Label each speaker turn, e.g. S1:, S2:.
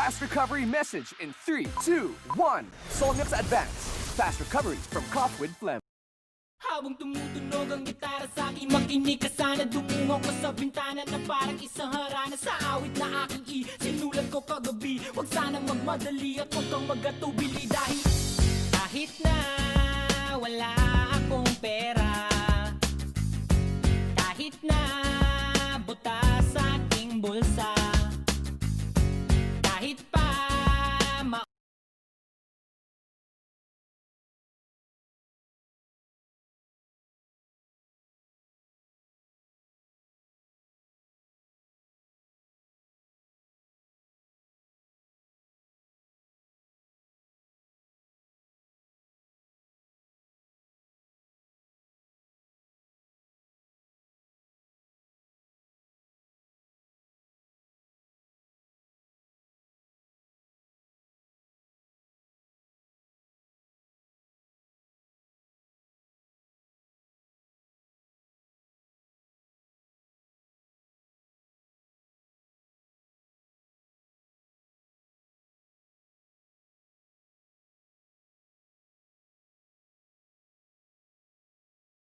S1: Fast recovery message in 3, 2, 1. Solmux Advance. Fast recovery from cough with phlegm.
S2: Habang tumutunog ang gitara sa akin, makinig ka sana. Dumungaw ko sa bintana na parang isang harana. Sa awit na aking sinulat ko kagabi. Huwag sanang magmadali at huwag kang magatubili. Dahil kahit na wala akong pera, kahit na